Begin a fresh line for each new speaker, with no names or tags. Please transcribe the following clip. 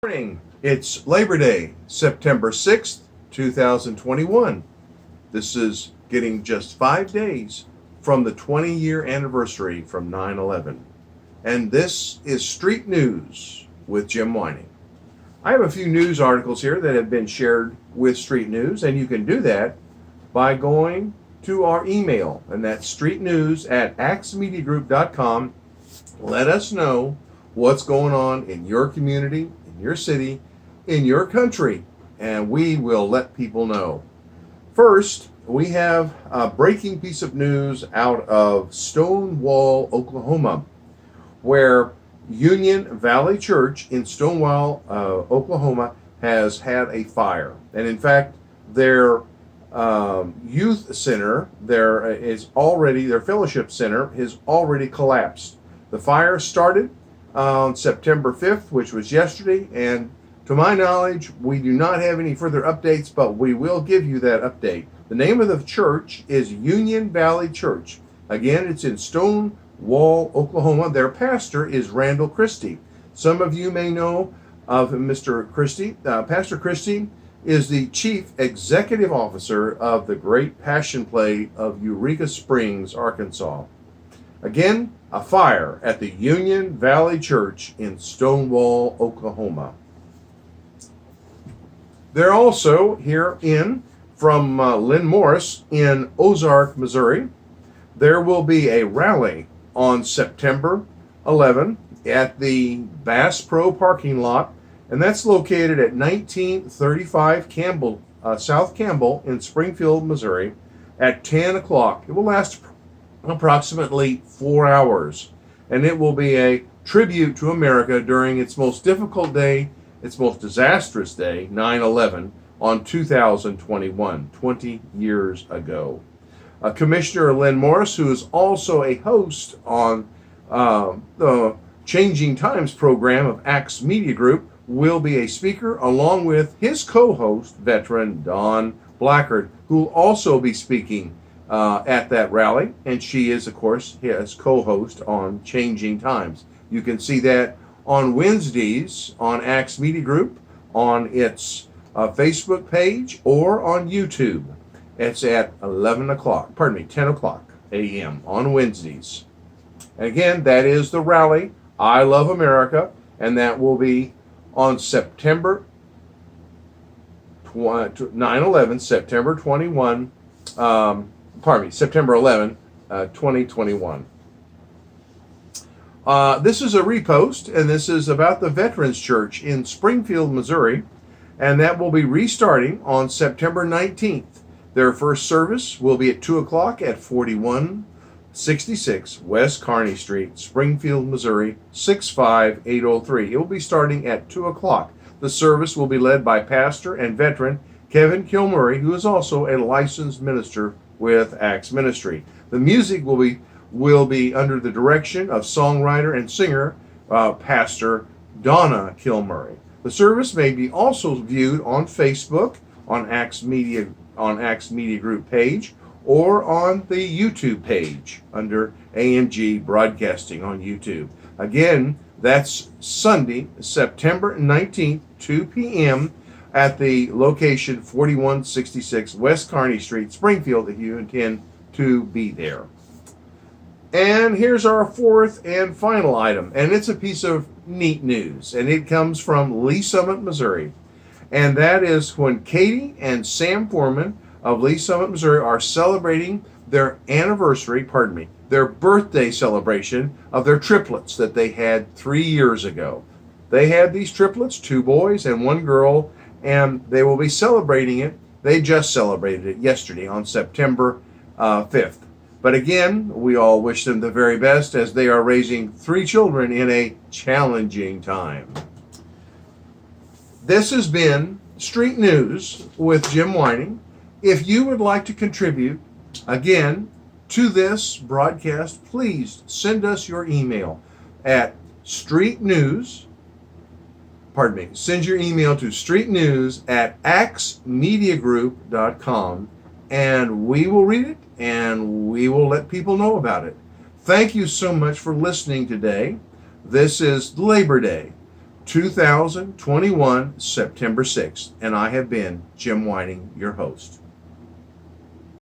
Morning. It's Labor Day, September 6th, 2021. This is getting just 5 days from the 20-year anniversary from 9/11. And this is Street News with Jim Whining. I have a few news articles here that have been shared with Street News, and you can do that by going to our email, and that's streetnews@axmediagroup.com. Let us know what's going on in your community, your city, in your country, and we will let people know. First, we have a breaking piece of news out of Stonewall, Oklahoma, where Union Valley Church in Stonewall, Oklahoma, has had a fire. And in fact, their youth center, their fellowship center, has already collapsed. The fire started on September 5th, which was yesterday, and to my knowledge, we do not have any further updates, but we will give you that update. The name of the church is Union Valley Church. Again, it's in Stonewall, Oklahoma. Their pastor is Randall Christie. Some of you may know of Mr. Christie. Pastor Christie is the chief executive officer of the Great Passion Play of Eureka Springs, Arkansas. Again, a fire at the Union Valley Church in Stonewall, Oklahoma. They're also here from Lynn Morris in Ozark, Missouri. There will be a rally on September 11 at the Bass Pro parking lot, and that's located at 1935 South Campbell in Springfield, Missouri, at 10 o'clock. It will last approximately 4 hours, and it will be a tribute to America during its most difficult day, its most disastrous day, 9/11, on 2021, 20 years ago. Commissioner Lynn Morris, who is also a host on the Changing Times program of Axe Media Group, will be a speaker along with his co-host, veteran Don Blackard, who will also be speaking at that rally, and she is, of course, his co-host on Changing Times. You can see that on Wednesdays on Axe Media Group, on its Facebook page, or on YouTube. It's at 10 o'clock a.m. on Wednesdays. And again, that is the rally, I Love America, and that will be on September 9/11, September 21, September 11, 2021. This is a repost, and this is about the Veterans Church in Springfield, Missouri, and that will be restarting on September 19th. Their first service will be at 2 o'clock at 4166 West Kearney Street, Springfield, Missouri, 65803. It will be starting at 2 o'clock. The service will be led by pastor and veteran Kevin Kilmurray, who is also a licensed minister with Axe Ministry. The music will be under the direction of songwriter and singer Pastor Donna Kilmurray. The service may be also viewed on Facebook, on Axe Media Group page, or on the YouTube page under AMG Broadcasting on YouTube. Again, that's Sunday, September 19th, 2 p.m. at the location 4166 West Kearney Street, Springfield, if you intend to be there. And here's our fourth and final item, and it's a piece of neat news, and it comes from Lee Summit, Missouri. And that is when Katie and Sam Foreman of Lee Summit, Missouri are celebrating their their birthday celebration of their triplets that they had 3 years ago. They had these triplets, 2 boys and 1 girl, and they will be celebrating it. They just celebrated it yesterday on September 5th. But again, we all wish them the very best as they are raising 3 children in a challenging time. This has been Street News with Jim Whining. If you would like to contribute, again, to this broadcast, please send us your email at send your email to streetnews@axmediagroup.com, and we will read it and we will let people know about it. Thank you so much for listening today. This is Labor Day, 2021, September 6th. And I have been Jim Whiting, your host.